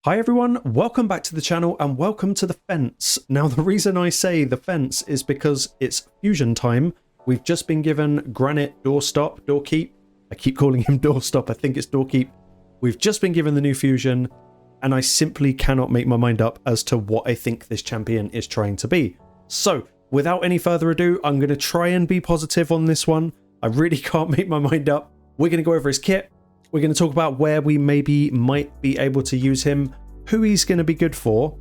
Hi everyone, welcome back to the channel and welcome to the fence. Now the reason I say the fence is because it's fusion time. We've just been given Granyt Doorkeep. I keep calling him Doorstop, I think it's Doorkeep. We've just been given the new fusion and I simply cannot make my mind up as to what I think this champion is trying to be. So without any further ado, I'm going to try and be positive on this one. I really can't make my mind up. We're going to go over his kit. We're going to talk about where we maybe might be able to use him, who he's going to be good for,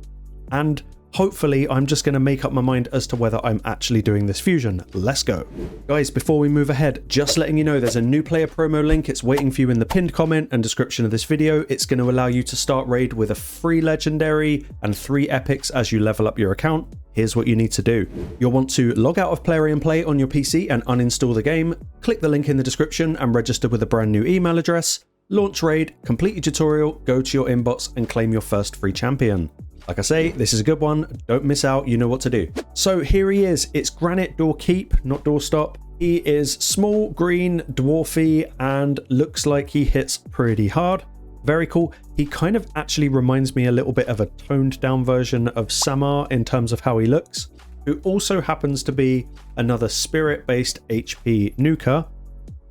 and hopefully I'm just going to make up my mind as to whether I'm actually doing this fusion. Let's go. Guys, before we move ahead, just letting you know there's a new player promo link. It's waiting for you in the pinned comment and description of this video. It's going to allow you to start raid with a free legendary and 3 epics as you level up your account. Here's what you need to do. You'll want to log out of Play and Play on your PC and uninstall the game. Click the link in the description and register with a brand new email address. Launch raid, complete your tutorial, go to your inbox and claim your first free champion. Like I say, this is a good one. Don't miss out. You know what to do. So here he is. It's Granyt Doorkeep, not Doorstop. He is small, green, dwarfy, and looks like he hits pretty hard. Very cool. He kind of actually reminds me a little bit of a toned down version of Samar in terms of how he looks, who also happens to be another spirit-based HP nuker.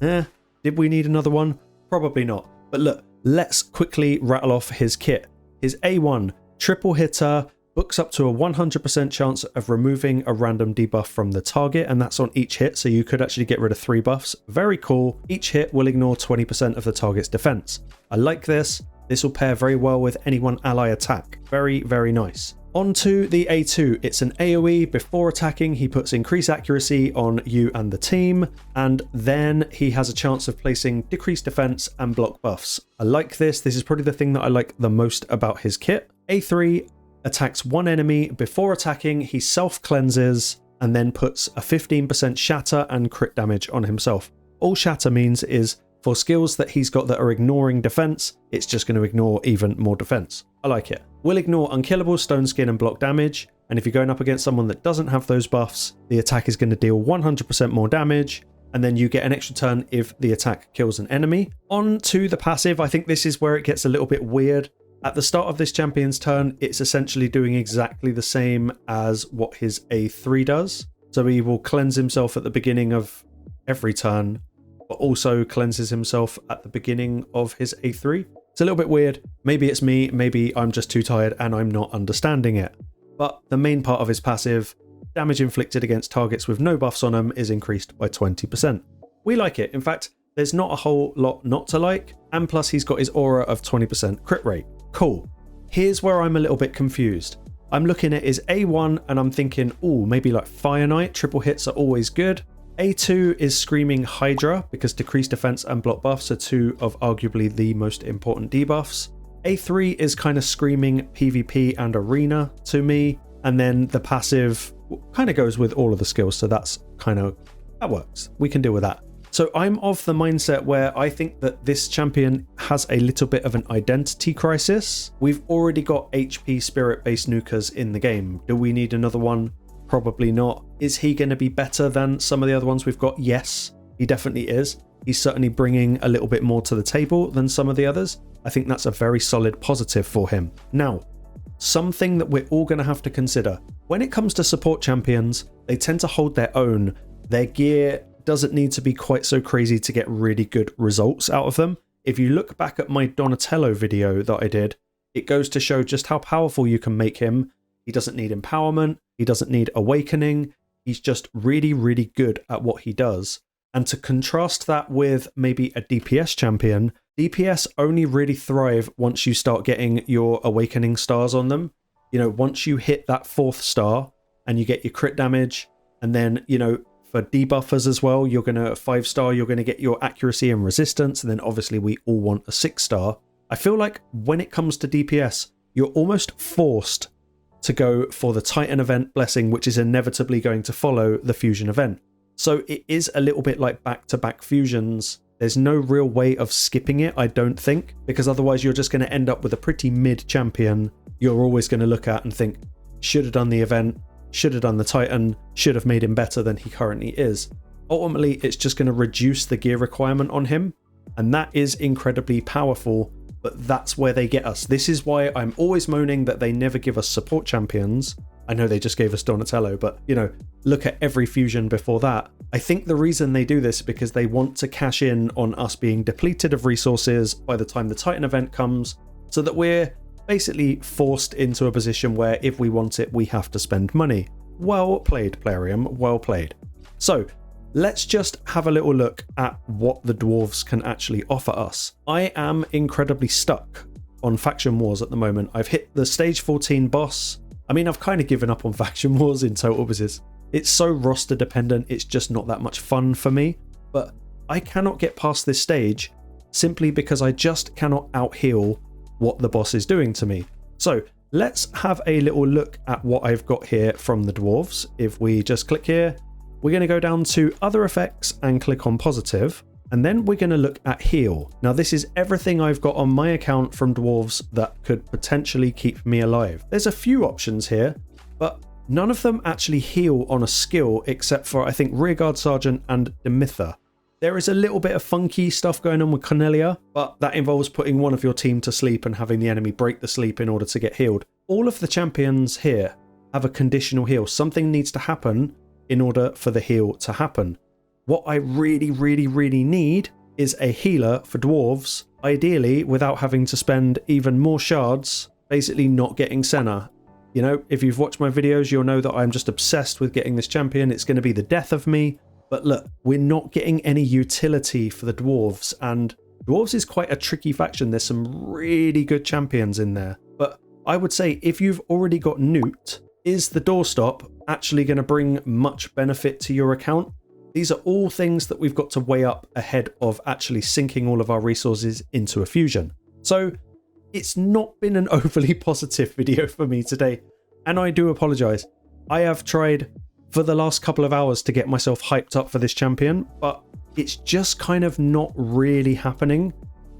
Did we need another one? Probably not. But look, let's quickly rattle off his kit. His A1, triple hitter, books up to a 100% chance of removing a random debuff from the target, and that's on each hit, so you could actually get rid of 3 buffs. Very cool. Each hit will ignore 20% of the target's defense. I like this. This will pair very well with any one ally attack. Very, very nice. On to the A2. It's an AoE. Before attacking, he puts increased accuracy on you and the team, and then he has a chance of placing decreased defense and block buffs. I like this. This is probably the thing that I like the most about his kit. A3 attacks one enemy. Before attacking, he self-cleanses and then puts a 15% shatter and crit damage on himself. All shatter means is for skills that he's got that are ignoring defense, it's just going to ignore even more defense. I like it. Will ignore unkillable, stone skin and block damage, and if you're going up against someone that doesn't have those buffs, the attack is going to deal 100% more damage, and then you get an extra turn if the attack kills an enemy. On to the passive. I think this is where it gets a little bit weird. At the start of this champion's turn, it's essentially doing exactly the same as what his A3 does. So he will cleanse himself at the beginning of every turn, but also cleanses himself at the beginning of his A3. It's a little bit weird. Maybe it's me, maybe I'm just too tired and I'm not understanding it. But the main part of his passive, damage inflicted against targets with no buffs on them, is increased by 20%. We like it. In fact, there's not a whole lot not to like, and plus he's got his aura of 20% crit rate. Cool. Here's where I'm a little bit confused. I'm looking at his A1 and I'm thinking, oh, maybe like Fire Knight, triple hits are always good. A2 is screaming Hydra because decreased defense and block buffs are 2 of arguably the most important debuffs. A3 is kind of screaming PvP and Arena to me, and then the passive kind of goes with all of the skills, so that works. We can deal with that. So I'm of the mindset where I think that this champion has a little bit of an identity crisis. We've already got HP spirit-based nukers in the game. Do we need another one? Probably not. Is he going to be better than some of the other ones we've got? Yes, he definitely is. He's certainly bringing a little bit more to the table than some of the others. I think that's a very solid positive for him. Now, something that we're all going to have to consider. When it comes to support champions, they tend to hold their own. Their gear doesn't need to be quite so crazy to get really good results out of them. If you look back at my Donatello video that I did, it goes to show just how powerful you can make him. He doesn't need empowerment. He doesn't need awakening. He's just really, really good at what he does. And to contrast that with maybe a DPS champion, DPS only really thrive once you start getting your awakening stars on them. You know, once you hit that 4th star and you get your crit damage, and then, you know, for debuffers as well, you're going to 5-star, you're going to get your accuracy and resistance, and then obviously we all want a 6-star. I feel like when it comes to DPS, you're almost forced to go for the Titan event blessing, which is inevitably going to follow the fusion event. So it is a little bit like back-to-back fusions. There's no real way of skipping it, I don't think, because otherwise you're just going to end up with a pretty mid champion you're always going to look at and think, should have done the event, should have done the Titan, should have made him better than he currently is. Ultimately, it's just going to reduce the gear requirement on him, and that is incredibly powerful, but that's where they get us. This is why I'm always moaning that they never give us support champions. I know they just gave us Donatello, but you know, look at every fusion before that. I think the reason they do this is because they want to cash in on us being depleted of resources by the time the Titan event comes, so that we're basically forced into a position where if we want it, we have to spend money. Well played, Plarium, well played. So let's just have a little look at what the dwarves can actually offer us. I am incredibly stuck on Faction Wars at the moment. I've hit the stage 14 boss. I mean, I've kind of given up on Faction Wars in total because it's so roster dependent, it's just not that much fun for me. But I cannot get past this stage simply because I just cannot out-heal what the boss is doing to me. So let's have a little look at what I've got here from the dwarves. If we just click here, we're going to go down to other effects and click on positive, and then we're going to look at heal. Now this is everything I've got on my account from dwarves that could potentially keep me alive. There's a few options here, but none of them actually heal on a skill except for I think Rearguard Sergeant and Demitha. There is a little bit of funky stuff going on with Cornelia, but that involves putting one of your team to sleep and having the enemy break the sleep in order to get healed. All of the champions here have a conditional heal. Something needs to happen in order for the heal to happen. What I really need is a healer for dwarves, ideally without having to spend even more shards, basically not getting Senna. You know, if you've watched my videos, you'll know that I'm just obsessed with getting this champion. It's going to be the death of me. But look, we're not getting any utility for the dwarves, and dwarves is quite a tricky faction. There's some really good champions in there. But I would say if you've already got Newt, is the doorstop actually going to bring much benefit to your account? These are all things that we've got to weigh up ahead of actually sinking all of our resources into a fusion. So it's not been an overly positive video for me today, and I do apologize. I have tried for the last couple of hours to get myself hyped up for this champion, but it's just kind of not really happening.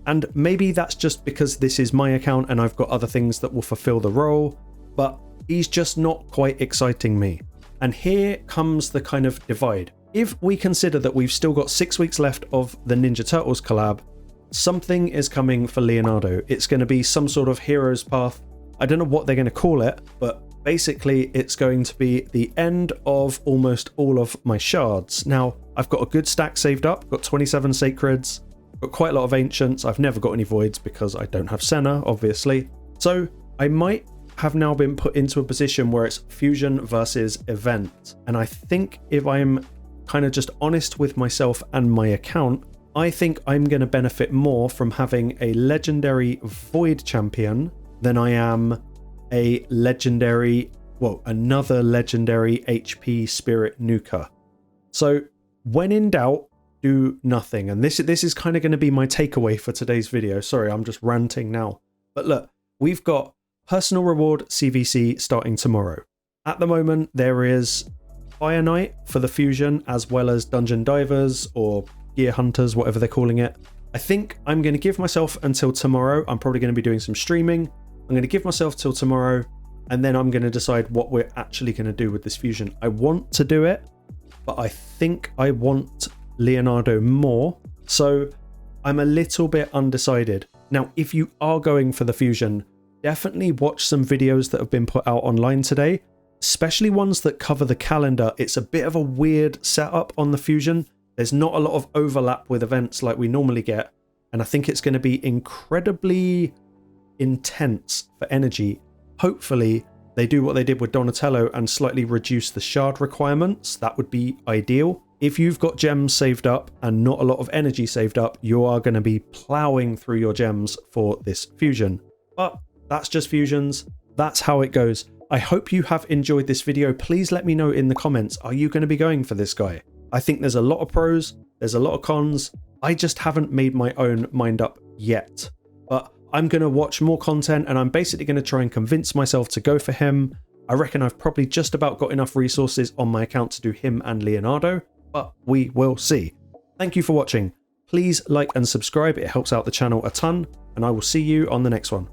And maybe that's just because this is my account and I've got other things that will fulfill the role, but he's just not quite exciting me. And here comes the kind of divide. If we consider that we've still got 6 weeks left of the Ninja Turtles collab, something is coming for Leonardo. It's going to be some sort of hero's path. I don't know what they're going to call it, but basically it's going to be the end of almost all of my shards. Now, I've got a good stack saved up, got 27 sacreds, got quite a lot of ancients. I've never got any voids because I don't have Senna, obviously. So I might have now been put into a position where it's fusion versus event. And I think if I'm kind of just honest with myself and my account, I think I'm going to benefit more from having a legendary void champion than I am a legendary, well, another legendary HP spirit nuker. So when in doubt, do nothing. And this is kind of going to be my takeaway for today's video. Sorry, I'm just ranting now. But look, we've got personal reward CVC starting tomorrow. At the moment, there is Fire Knight for the fusion, as well as Dungeon Divers or Gear Hunters, whatever they're calling it. I think I'm going to give myself until tomorrow. I'm probably going to be doing some streaming. I'm going to give myself till tomorrow, and then I'm going to decide what we're actually going to do with this fusion. I want to do it, but I think I want Leonardo more, so I'm a little bit undecided. Now, if you are going for the fusion, definitely watch some videos that have been put out online today, especially ones that cover the calendar. It's a bit of a weird setup on the fusion. There's not a lot of overlap with events like we normally get, and I think it's going to be incredibly intense for energy. Hopefully they do what they did with Donatello and slightly reduce the shard requirements. That would be ideal. If you've got gems saved up and not a lot of energy saved up, you are going to be plowing through your gems for this fusion. But that's just fusions. That's how it goes. I hope you have enjoyed this video. Please let me know in the comments, are you going to be going for this guy? I think there's a lot of pros, there's a lot of cons. I just haven't made my own mind up yet. But I'm going to watch more content and I'm basically going to try and convince myself to go for him. I reckon I've probably just about got enough resources on my account to do him and Leonardo, but we will see. Thank you for watching. Please like and subscribe. It helps out the channel a ton, and I will see you on the next one.